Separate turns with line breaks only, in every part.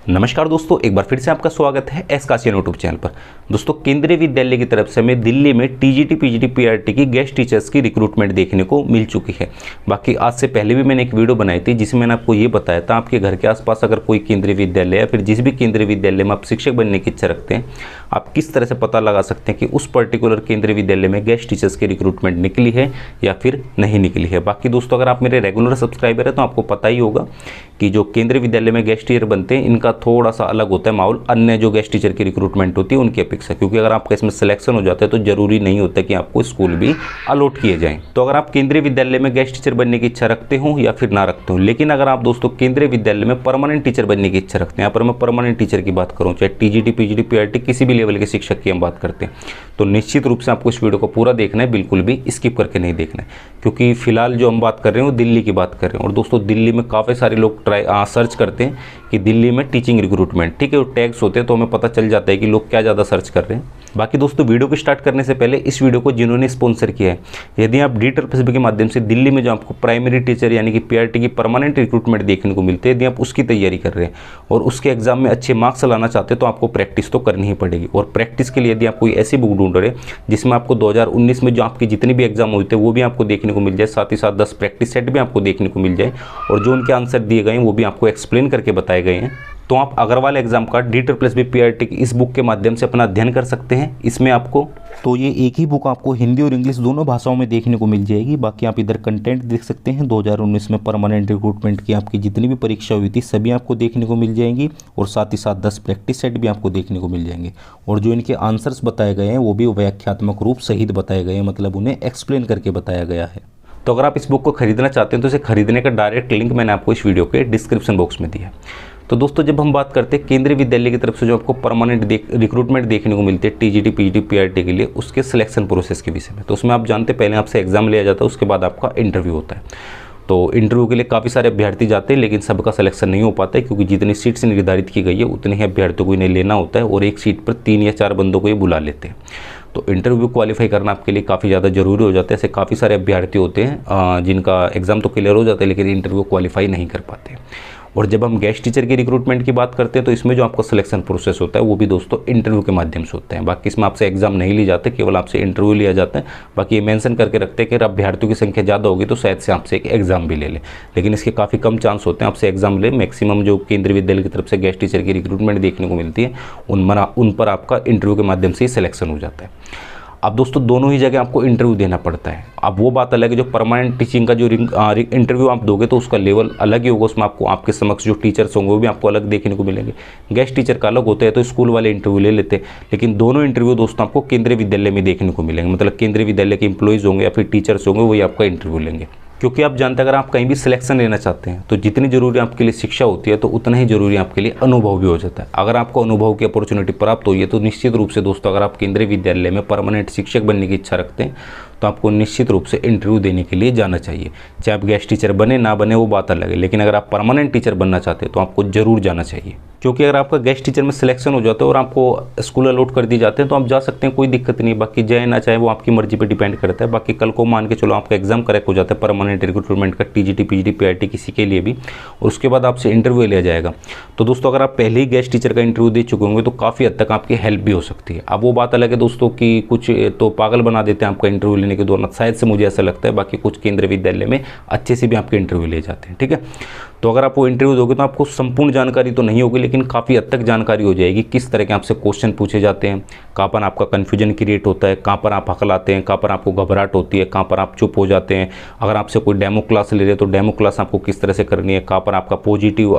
नमस्कार दोस्तों, एक बार फिर से आपका स्वागत है एस काशियन यूट्यूब चैनल पर। दोस्तों, केंद्रीय विद्यालय की तरफ से हमें दिल्ली में टीजीटी, पीजीटी, पीआरटी की गेस्ट टीचर्स की रिक्रूटमेंट देखने को मिल चुकी है। बाकी आज से पहले भी मैंने एक वीडियो बनाई थी जिसमें मैंने आपको ये बताया था, आपके घर के आसपास अगर कोई केंद्रीय विद्यालय या फिर जिस भी केंद्रीय विद्यालय में आप शिक्षक बनने की इच्छा रखते हैं, आप किस तरह से पता लगा सकते हैं कि उस पर्टिकुलर केंद्रीय विद्यालय में गेस्ट टीचर्स की रिक्रूटमेंट निकली है या फिर नहीं निकली है। बाकी दोस्तों, अगर आप मेरे रेगुलर सब्सक्राइबर हैं तो आपको पता ही होगा कि जो केंद्रीय विद्यालय में गेस्ट टीचर बनते हैं इनका थोड़ा सा अलग होता है माहौल अन्य जो गेस्ट टीचर की रिक्रूटमेंट होती है उनकी अपेक्षा, क्योंकि अगर आपका इसमें सिलेक्शन हो जाता है तो जरूरी नहीं होता कि आपको स्कूल भी अलॉट किए जाएं। तो अगर आप केंद्रीय विद्यालय में गेस्ट टीचर बनने की इच्छा रखते हो या फिर ना रखते हो, लेकिन अगर आप दोस्तों केंद्रीय विद्यालय में परमानेंट टीचर बनने की इच्छा रखते हैं, यहाँ पर मैं परमानेंट टीचर की बात करूँ, चाहे टीजीटी, पीजीटी, पीआरटी किसी भी लेवल के शिक्षक की हम बात करते हैं, तो निश्चित रूप से आपको इस वीडियो को पूरा देखना है, बिल्कुल भी स्किप करके नहीं देखना है। क्योंकि फिलहाल जो हम बात कर रहे हैं वो दिल्ली की बात कर रहे हैं, और दोस्तों दिल्ली में काफ़ी सारे लोग सर्च करते हैं कि दिल्ली में टीचिंग रिक्रूटमेंट, ठीक है, वो टैग्स होते हैं तो हमें पता चल जाता है कि लोग क्या ज़्यादा सर्च कर रहे हैं। बाकी दोस्तों, वीडियो को स्टार्ट करने से पहले इस वीडियो को जिन्होंने स्पॉन्सर किया है, यदि आप DSSB के माध्यम से दिल्ली में जो आपको प्राइमरी टीचर यानी कि पीआरटी की परमानेंट रिक्रूटमेंट देखने को मिलते हैं, यदि आप उसकी तैयारी कर रहे हैं और उसके एग्जाम में अच्छे मार्क्स लाना चाहते हैं तो आपको प्रैक्टिस तो करनी ही पड़ेगी। और प्रैक्टिस के लिए यदि आप कोई ऐसी बुक ढूंढ रहे हैं जिसमें आपको 2019 में जो आपके जितने भी एग्जाम होते हैं वो भी आपको देखने को मिल जाए, साथ ही साथ 10 प्रैक्टिस सेट भी आपको देखने को मिल जाए, और जो उनके आंसर दिए गए हैं वो भी आपको एक्सप्लेन करके बताए गए हैं, तो आप अग्रवाल एग्जाम का DSSB पीआरटी की इस बुक के माध्यम से अपना अध्ययन कर सकते हैं। इसमें आपको तो ये एक ही बुक आपको हिंदी और इंग्लिश दोनों भाषाओं में देखने को मिल जाएगी। बाकी आप इधर कंटेंट देख सकते हैं, 2019 में परमानेंट रिक्रूटमेंट की आपकी जितनी भी परीक्षा हुई थी सभी आपको देखने को मिल जाएंगी, और साथ ही साथ 10 प्रैक्टिस सेट भी आपको देखने को मिल जाएंगे, और जो इनके आंसर्स बताए गए हैं वो भी व्याख्यात्मक रूप सहित बताए गए हैं, मतलब उन्हें एक्सप्लेन करके बताया गया है। तो अगर आप इस बुक को खरीदना चाहते हैं तो इसे खरीदने का डायरेक्ट लिंक मैंने आपको इस वीडियो के डिस्क्रिप्शन बॉक्स में दिया है। तो दोस्तों, जब हम बात करते हैं केंद्रीय विद्यालय की तरफ से जो आपको परमानेंट रिक्रूटमेंट देखने को मिलती है टीजीटी, पीजीटी, पीआरटी के लिए, उसके सिलेक्शन प्रोसेस के विषय में, तो उसमें आप जानते हैं पहले आपसे एग्जाम लिया जाता है, उसके बाद आपका इंटरव्यू होता है। तो इंटरव्यू के लिए काफ़ी सारे अभ्यर्थी जाते हैं, लेकिन सबका सिलेक्शन नहीं हो पाता है, क्योंकि जितनी सीट्स निर्धारित की गई है उतने ही अभ्यर्थियों को इन्हें लेना होता है, और एक सीट पर 3 या 4 बंदों को ये बुला लेते हैं। तो इंटरव्यू क्वालिफाई करना आपके लिए काफ़ी ज़्यादा जरूरी हो जाता है। ऐसे काफ़ी सारे अभ्यर्थी होते हैं जिनका एग्ज़ाम तो क्लियर हो जाता है लेकिन इंटरव्यू क्वालिफाई नहीं कर पाते। और जब हम गेस्ट टीचर की रिक्रूटमेंट की बात करते हैं तो इसमें जो आपका सिलेक्शन प्रोसेस होता है वो भी दोस्तों इंटरव्यू के माध्यम से होता है। बाकी इसमें आपसे एग्जाम नहीं ली जाते, केवल आपसे इंटरव्यू लिया जाता है। बाकी ये मेंशन करके रखते हैं कि अगर अभ्यर्थियों की संख्या ज़्यादा होगी तो शायद से आपसे एक एग्जाम भी ले ले, लेकिन इसके काफ़ी कम चांस होते हैं आपसे एग्जाम ले। मैक्सिमम जो केंद्रीय विद्यालय की तरफ से गेस्ट टीचर की रिक्रूटमेंट देखने को मिलती है उन पर आपका इंटरव्यू के माध्यम से ही सिलेक्शन हो जाता है। अब दोस्तों, दोनों ही जगह आपको इंटरव्यू देना पड़ता है। अब वो बात अलग है, जो परमानेंट टीचिंग का जो इंटरव्यू आप दोगे तो उसका लेवल अलग ही होगा, उसमें आपको आपके समक्ष जो टीचर्स होंगे वो भी आपको अलग देखने को मिलेंगे। गेस्ट टीचर का अलग होता है तो स्कूल वाले इंटरव्यू ले लेते हैं, लेकिन दोनों इंटरव्यू दोस्तों आपको केंद्रीय विद्यालय में देखने को मिलेंगे, मतलब केंद्रीय विद्यालय के इंप्लॉइज होंगे या फिर टीचर्स होंगे वही आपका इंटरव्यू लेंगे। क्योंकि आप जानते हैं अगर आप कहीं भी सिलेक्शन लेना चाहते हैं तो जितनी जरूरी आपके लिए शिक्षा होती है तो उतना ही जरूरी आपके लिए अनुभव भी हो जाता है। अगर आपको अनुभव की अपॉर्चुनिटी प्राप्त हुई है तो निश्चित रूप से दोस्तों, अगर आप केंद्रीय विद्यालय में परमानेंट शिक्षक बनने की इच्छा रखते हैं तो आपको निश्चित रूप से इंटरव्यू देने के लिए जाना चाहिए। चाहे आप गेस्ट टीचर बने ना बने वो बात अलग है, लेकिन अगर आप परमानेंट टीचर बनना चाहते हैं तो आपको जरूर जाना चाहिए। क्योंकि अगर आपका गेस्ट टीचर में सिलेक्शन हो जाता है और आपको स्कूल अलॉट कर दी जाते हैं तो आप जा सकते हैं, कोई दिक्कत नहीं। बाकी जाए ना चाहे वो आपकी मर्जी पर डिपेंड करता है। बाकी कल को मान के चलो आपका एग्जाम करेक्ट हो जाता है परमानेंट रिक्रूटमेंट का, टीजीटी, पीजीटी, पीआरटी किसी के लिए भी, और उसके बाद आपसे इंटरव्यू लिया जाएगा, तो दोस्तों अगर आप पहले ही गेस्ट टीचर का इंटरव्यू दे चुके होंगे तो काफ़ी हद तक आपकी हेल्प भी हो सकती है। अब वो बात अलग है दोस्तों कि कुछ तो पागल बना देते हैं आपका इंटरव्यू लेने के दौरान, शायद से मुझे ऐसा लगता है। बाकी कुछ केंद्रीय विद्यालय में अच्छे से भी आपके इंटरव्यू ले जाते हैं, ठीक है। तो अगर आप वो इंटरव्यू दोगे तो आपको संपूर्ण जानकारी तो नहीं होगी, लेकिन काफ़ी हद तक जानकारी हो जाएगी किस तरह के आपसे क्वेश्चन पूछे जाते हैं, कहाँ पर आपका कन्फ्यूजन क्रिएट होता है, कहाँ पर आप हकलाते हैं, कहाँ पर आपको घबराहट होती है, कहाँ पर आप चुप हो जाते हैं। अगर आपसे कोई डेमो क्लास ले रहे हैं तो डेमो क्लास आपको किस तरह से करनी है, कहाँ पर आपका पॉजिटिव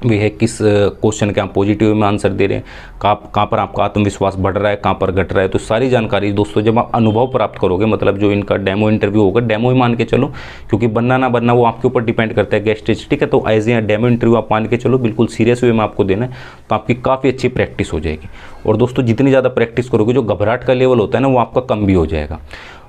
भी है, किस क्वेश्चन के आप पॉजिटिव में आंसर दे रहे हैं, कहाँ पर आपका आत्मविश्वास बढ़ रहा है, कहाँ पर घट रहा है। तो सारी जानकारी दोस्तों जब आप अनुभव प्राप्त करोगे, मतलब जो इनका डेमो इंटरव्यू होगा, डेमो ही मान के चलो, क्योंकि बनना ना बनना वो आपके ऊपर डिपेंड करता है गेस्ट टीचर, ठीक है। तो एज ए डेमो इंटरव्यू आप मान के चलो, बिल्कुल सीरियस वे में आपको देना है, तो आपकी काफ़ी अच्छी प्रैक्टिस हो जाएगी। और दोस्तों जितनी ज़्यादा प्रैक्टिस करोगे जो घबराहट का लेवल होता है ना वो आपका कम भी हो जाएगा।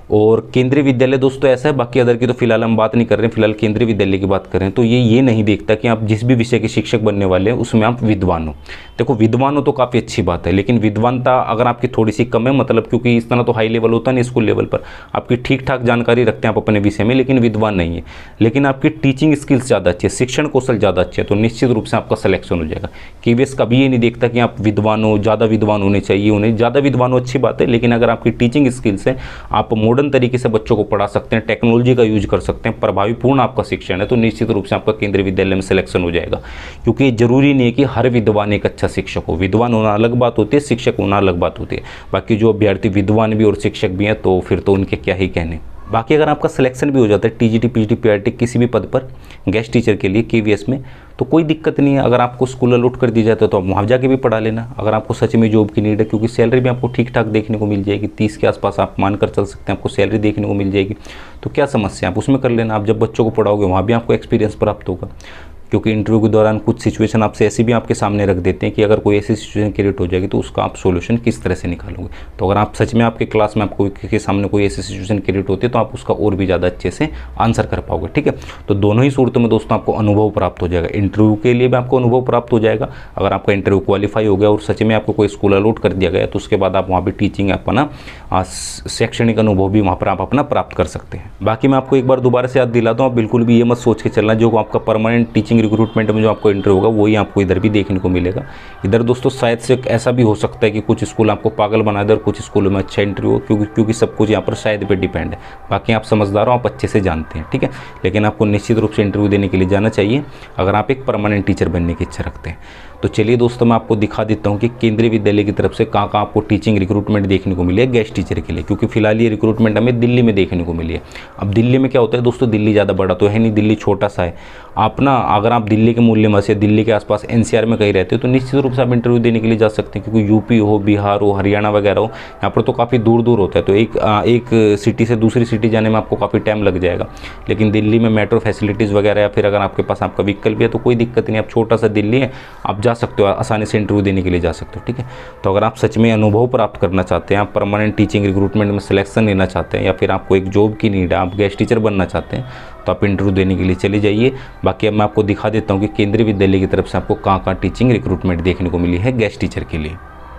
और केंद्रीय विद्यालय दोस्तों ऐसा है, बाकी अदर की तो फिलहाल हम बात नहीं कर रहे हैं, फिलहाल केंद्रीय विद्यालय की बात करें तो ये नहीं देखता कि आप जिस भी विषय के शिक्षक बनने वाले हैं उसमें आप विद्वान हो। देखो विद्वान हो तो काफ़ी अच्छी बात है, लेकिन विद्वानता अगर आपकी थोड़ी सी कम है, मतलब क्योंकि इस तरह तो हाई लेवल होता नहीं स्कूल लेवल पर, आपकी ठीक ठाक जानकारी रखते हैं आप अपने विषय में लेकिन विद्वान नहीं है, लेकिन आपकी टीचिंग स्किल्स ज़्यादा अच्छी है, शिक्षण कौशल ज़्यादा अच्छे है, तो निश्चित रूप से आपका सिलेक्शन हो जाएगा। केवीएस कभी ये नहीं देखता कि आप विद्वान हो, ज़्यादा विद्वान होने चाहिए, उन्हें ज़्यादा विद्वान हो अच्छी बात है, लेकिन अगर आपकी टीचिंग स्किल्स है, आप मॉडर्न तरीके से बच्चों को पढ़ा सकते हैं, टेक्नोलॉजी का यूज कर सकते हैं, प्रभावीपूर्ण आपका शिक्षण है, तो निश्चित रूप से आपका केंद्रीय विद्यालय में सिलेक्शन हो जाएगा। क्योंकि जरूरी नहीं है कि हर विद्वान एक अच्छा शिक्षक हो, विद्वान होना अलग बात होती है, शिक्षक होना अलग बात होती है। बाकी जो अभ्यर्थी विद्वान भी और शिक्षक भी हैं तो फिर तो उनके क्या ही कहने। बाकी अगर आपका सिलेक्शन भी हो जाता है टीजीटी पीजीटी पीआरटी किसी भी पद पर गेस्ट टीचर के लिए केवीएस में, तो कोई दिक्कत नहीं है। अगर आपको स्कूल अलॉट कर दी जाता है तो आप वहाँ जाके भी पढ़ा लेना, अगर आपको सच में जॉब की नीड है, क्योंकि सैलरी भी आपको ठीक ठाक देखने को मिल जाएगी, 30 के आसपास आप मानकर चल सकते हैं आपको सैलरी देखने को मिल जाएगी। तो क्या समस्या, आप उसमें कर लेना। आप जब बच्चों को पढ़ाओगे वहाँ भी आपको एक्सपीरियंस प्राप्त होगा, क्योंकि इंटरव्यू के दौरान कुछ सिचुएशन आपसे ऐसी भी आपके सामने रख देते हैं कि अगर कोई ऐसी सिचुएशन क्रिएट हो जाएगी तो उसका आप सोल्यूशन किस तरह से निकालोगे। तो अगर आप सच में आपके क्लास में आपको के सामने कोई ऐसी सिचुएशन क्रिएट होती है तो आप उसका और भी ज़्यादा अच्छे से आंसर कर पाओगे। ठीक है, तो दोनों ही सूरतों में दोस्तों आपको अनुभव प्राप्त हो जाएगा। इंटरव्यू के लिए भी आपको अनुभव प्राप्त हो जाएगा, अगर आपका इंटरव्यू क्वालिफाई हो गया और सच में आपको कोई स्कूल अलॉट कर दिया गया तो उसके बाद आप वहाँ पर टीचिंग अपना शैक्षणिक अनुभव भी वहाँ पर आप अपना प्राप्त कर सकते हैं। बाकी मैं आपको एक बार दोबारा से याद दिलाता हूँ, आप बिल्कुल भी ये मत सोच के चलना जो आपका परमानेंट टीचिंग रिक्रूटमेंट में जो आपको इंटरव्यू होगा वही आपको इधर भी देखने को मिलेगा। इधर दोस्तों शायद से ऐसा भी हो सकता है कि कुछ स्कूल आपको पागल बना दे और कुछ स्कूलों में अच्छा इंटरव्यू हो, क्योंकि सब कुछ यहाँ पर शायद पे डिपेंड है। बाकी आप समझदार हो, आप अच्छे से जानते हैं। ठीक है, लेकिन आपको निश्चित रूप से इंटरव्यू देने के लिए जाना चाहिए अगर आप एक परमानेंट टीचर बनने की इच्छा रखते हैं। तो चलिए दोस्तों मैं आपको दिखा देता हूँ कि केंद्रीय विद्यालय की तरफ से कहाँ आपको टीचिंग रिक्रूटमेंट देखने को मिली है गेस्ट टीचर के लिए, क्योंकि फिलहाल ये रिक्रूटमेंट हमें दिल्ली में देखने को मिली है। अब दिल्ली में क्या होता है दोस्तों, दिल्ली ज़्यादा बड़ा तो है नहीं, दिल्ली छोटा सा है। आप ना अगर आप दिल्ली के मूल्य में से दिल्ली के आसपास एनसीआर में कहीं रहते हो तो निश्चित रूप से आप इंटरव्यू देने के लिए जा सकते हैं, क्योंकि यूपी हो, बिहार हो, हरियाणा वगैरह हो, यहाँ पर तो काफ़ी दूर दूर होता है, तो एक सिटी से दूसरी सिटी जाने में आपको काफ़ी टाइम लग जाएगा। लेकिन दिल्ली में मेट्रो फैसिलिटीज़ वगैरह या फिर अगर आपके पास आपका व्हीकल भी है तो कोई दिक्कत नहीं, आप छोटा सा दिल्ली है, आप जा सकते हो, आसानी से इंटरव्यू देने के लिए जा सकते हो। ठीक है, तो अगर आप सच में अनुभव प्राप्त करना चाहते हैं, आप परमानेंट टीचिंग रिक्रूटमेंट में सिलेक्शन लेना चाहते हैं, या फिर आपको एक जॉब की नीड है, आप गेस्ट टीचर बनना चाहते हैं, तो आप इंटरव्यू देने के लिए चले जाइए। बाकी अब मैं आपको दिखा देता हूँ कि केंद्रीय विद्यालय की तरफ से आपको कहाँ टीचिंग रिक्रूटमेंट देखने को मिली है गेस्ट टीचर के लिए।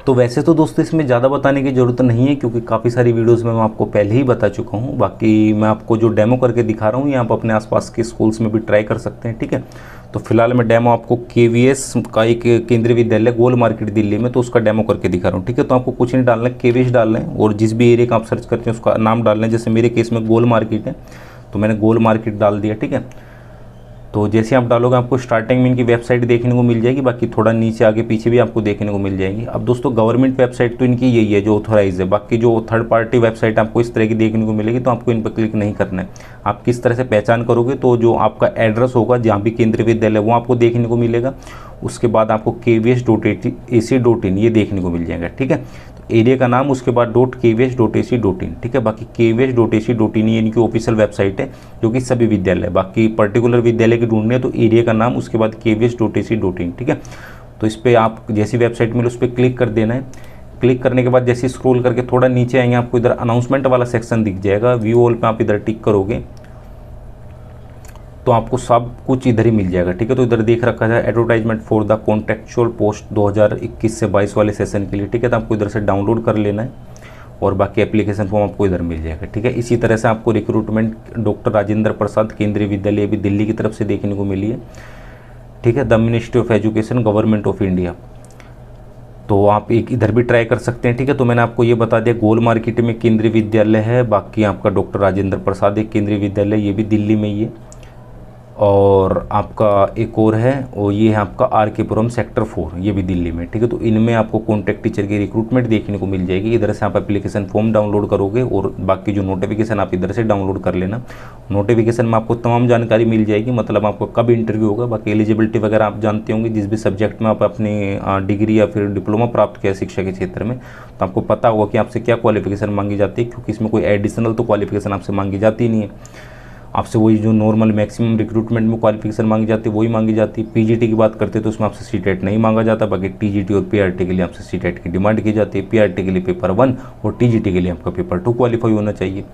तो वैसे तो दोस्तों इसमें ज़्यादा बताने की ज़रूरत नहीं है, क्योंकि काफ़ी सारी वीडियोस में मैं आपको पहले ही बता चुका हूँ। बाकी मैं आपको जो डेमो करके दिखा रहा हूँ ये आप अपने आसपास के स्कूल्स में भी ट्राई कर सकते हैं। ठीक है, तो फिलहाल मैं डेमो आपको केवीएस का एक केंद्रीय विद्यालय गोल मार्केट दिल्ली में, तो उसका डेमो करके दिखा रहा हूँ। ठीक है, तो आपको कुछ नहीं डालना है, केवीएस डालना है और जिस भी एरिया का आप सर्च करते हैं उसका नाम डालना है। जैसे मेरे केस में गोल मार्केट है तो मैंने गोल मार्केट डाल दिया। ठीक है, तो जैसे आप डालोगे आपको स्टार्टिंग में इनकी वेबसाइट देखने को मिल जाएगी, बाकी थोड़ा नीचे आगे पीछे भी आपको देखने को मिल जाएगी। अब दोस्तों गवर्नमेंट वेबसाइट तो इनकी यही है जो ऑथोराइज है, बाकी जो थर्ड पार्टी वेबसाइट आपको इस तरह की देखने को मिलेगी तो आपको इन पर क्लिक नहीं करना है। आप किस तरह से पहचान करोगे, तो जो आपका एड्रेस होगा जहाँ भी केंद्रीय विद्यालय वो आपको देखने को मिलेगा, उसके बाद आपको kvs.ac.in ये देखने को मिल जाएगा। ठीक है, एरिया का नाम, उसके बाद .kvs.ac.in। ठीक है, बाकी kvs.ac.in ये इनकी ऑफिशियल वेबसाइट है जो कि सभी विद्यालय, बाकी पर्टिकुलर विद्यालय की ढूंढनी है तो एरिया का नाम, उसके बाद kvs.ac.in। ठीक है, तो इस पर आप जैसी वेबसाइट मिले उस पर क्लिक कर देना है। क्लिक करने के बाद जैसे स्क्रॉल करके थोड़ा नीचे आएंगे आपको इधर अनाउंसमेंट वाला सेक्शन दिख जाएगा, व्यू ऑल पे आप इधर टिक करोगे तो आपको सब कुछ इधर ही मिल जाएगा। ठीक है, तो इधर देख रखा है advertisement for the contractual post 2021 से 22 वाले सेशन के लिए। ठीक है, तो आपको इधर से डाउनलोड कर लेना है और बाकी एप्लीकेशन फॉर्म आपको इधर मिल जाएगा। ठीक है, इसी तरह से आपको रिक्रूटमेंट डॉक्टर राजेंद्र प्रसाद केंद्रीय विद्यालय भी दिल्ली की तरफ से देखने को मिली है। ठीक है, the ministry of education government of India, तो आप एक इधर भी ट्राई कर सकते हैं। ठीक है, तो मैंने आपको ये बता दिया गोल मार्केट में केंद्रीय विद्यालय है, बाकी आपका डॉक्टर राजेंद्र प्रसाद एक केंद्रीय विद्यालय ये भी दिल्ली में ही है, और आपका एक और है और ये है आपका आर.के. पुरम सेक्टर 4 ये भी दिल्ली में। ठीक है, तो इनमें आपको कॉन्टैक्ट टीचर की रिक्रूटमेंट देखने को मिल जाएगी। इधर से आप एप्लीकेशन फॉर्म डाउनलोड करोगे और बाकी जो नोटिफिकेशन आप इधर से डाउनलोड कर लेना। नोटिफिकेशन में आपको तमाम जानकारी मिल जाएगी, मतलब आपको कब इंटरव्यू होगा, बाकी एलिजिबिलिटी वगैरह आप जानते होंगे, जिस भी सब्जेक्ट में आप अपनी डिग्री या फिर डिप्लोमा प्राप्त किया शिक्षा के क्षेत्र में, तो आपको पता होगा कि आपसे क्या क्वालिफिकेशन मांगी जाती है, क्योंकि इसमें कोई एडिशनल तो क्वालिफिकेशन आपसे मांगी जाती नहीं है। आपसे वही जो नॉर्मल मैक्सिमम रिक्रूटमेंट में क्वालिफिकेशन मांगी जाती है वही मांगी जाती है। पीजीटी की बात करते हैं तो उसमें आपसे सीटेट नहीं मांगा जाता, बाकी टीजीटी और पीआरटी के लिए आपसे सीटेट की डिमांड की जाती है। पीआरटी के लिए पेपर 1 और टीजीटी के लिए आपका पेपर 2 क्वालिफाई होना चाहिए।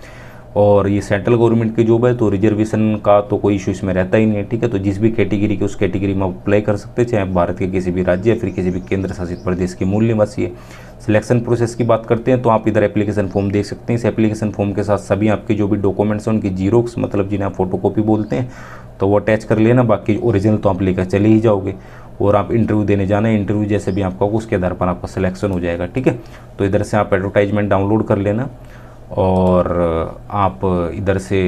और ये सेंट्रल गवर्नमेंट की जॉब है तो रिजर्वेशन का तो कोई इशू इसमें रहता ही नहीं है, ठीक है। तो जिस भी कैटेगरी के उस कैटेगरी में आप अप्लाई कर सकते हैं, चाहे आप भारत के किसी भी राज्य या फिर किसी भी केंद्र शासित प्रदेश के मूल निवासी है। सिलेक्शन प्रोसेस की बात करते हैं तो आप इधर एप्लीकेशन फॉर्म देख सकते हैं। इस एप्लीकेशन फॉर्म के साथ सभी आपके जो भी डॉक्यूमेंट्स हैं उनकी जीरोक्स, मतलब जिन्हें आप फोटोकॉपी बोलते हैं, तो वो अटैच कर लेना। बाकी ओरिजिनल तो आप लेकर चले ही जाओगे और आप इंटरव्यू देने जाना है। इंटरव्यू जैसे भी आपका उसके आधार पर आपका सिलेक्शन हो जाएगा, ठीक है। तो इधर से आप एडवर्टाइजमेंट डाउनलोड कर लेना और आप इधर से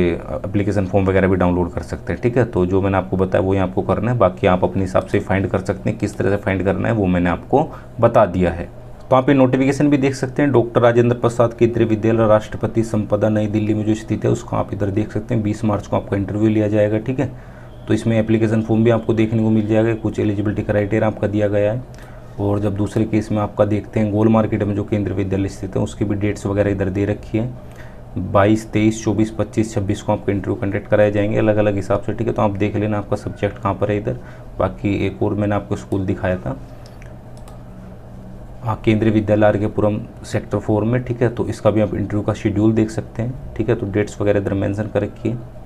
एप्लीकेशन फॉर्म वगैरह भी डाउनलोड कर सकते हैं, ठीक है। तो जो मैंने आपको बताया वही आपको करना है, बाकी आप अपने हिसाब से फाइंड कर सकते हैं। किस तरह से फाइंड करना है वो मैंने आपको बता दिया है। तो आप ये नोटिफिकेशन भी देख सकते हैं। डॉक्टर राजेंद्र प्रसाद केंद्रीय विद्यालय राष्ट्रपति संपदा नई दिल्ली में जो स्थित है उसको आप इधर देख सकते हैं। 20 मार्च को आपका इंटरव्यू लिया जाएगा, ठीक है। तो इसमें एप्लीकेशन फॉर्म भी आपको देखने को मिल जाएगा, कुछ एलिजिबिलिटी क्राइटेरिया आपका दिया गया है। और जब दूसरे केस में आपका देखते हैं गोल मार्केट में जो केंद्रीय विद्यालय स्थित है उसकी भी डेट्स वगैरह इधर दे रखी है। 22, 23, 24, 25, 26 को आपके इंटरव्यू कंडक्ट कराए जाएंगे अलग अलग हिसाब से, ठीक है। तो आप देख लेना आपका सब्जेक्ट कहाँ पर है इधर। बाकी एक और मैंने आपको स्कूल दिखाया था, हाँ, केंद्रीय विद्यालय आर के पुरम सेक्टर 4 में, ठीक है। तो इसका भी आप इंटरव्यू का शेड्यूल देख सकते हैं, ठीक है। तो डेट्स वगैरह इधर मेंशन कर रखी है।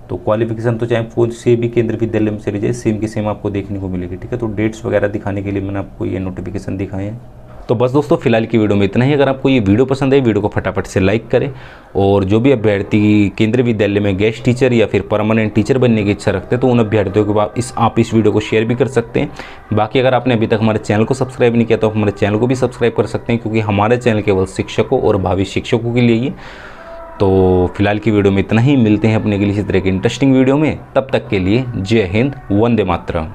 तो क्वालिफिकेशन तो चाहे कौन से भी केंद्रीय विद्यालय में चले जाए सेम की सेम आपको देखने को मिलेगी, ठीक है। तो डेट्स वगैरह दिखाने के लिए मैंने आपको ये नोटिफिकेशन दिखाए हैं। तो बस दोस्तों फिलहाल की वीडियो में इतना ही। अगर आपको ये वीडियो पसंद है वीडियो को फटाफट से लाइक करें और जो भी अभ्यर्थी केंद्रीय विद्यालय में गेस्ट टीचर या फिर परमानेंट टीचर बनने की इच्छा रखते हैं तो उन अभ्यर्थियों के बाद आप इस वीडियो को शेयर भी कर सकते हैं। बाकी अगर आपने अभी तक हमारे चैनल को सब्सक्राइब नहीं किया तो आप हमारे चैनल को भी सब्सक्राइब कर सकते हैं, क्योंकि हमारे चैनल केवल शिक्षकों और भावी शिक्षकों के लिए ही। तो फिलहाल की वीडियो में इतना ही, मिलते हैं अपने के लिए इसी तरह की इंटरेस्टिंग वीडियो में। तब तक के लिए जय हिंद, वंदे मातरम।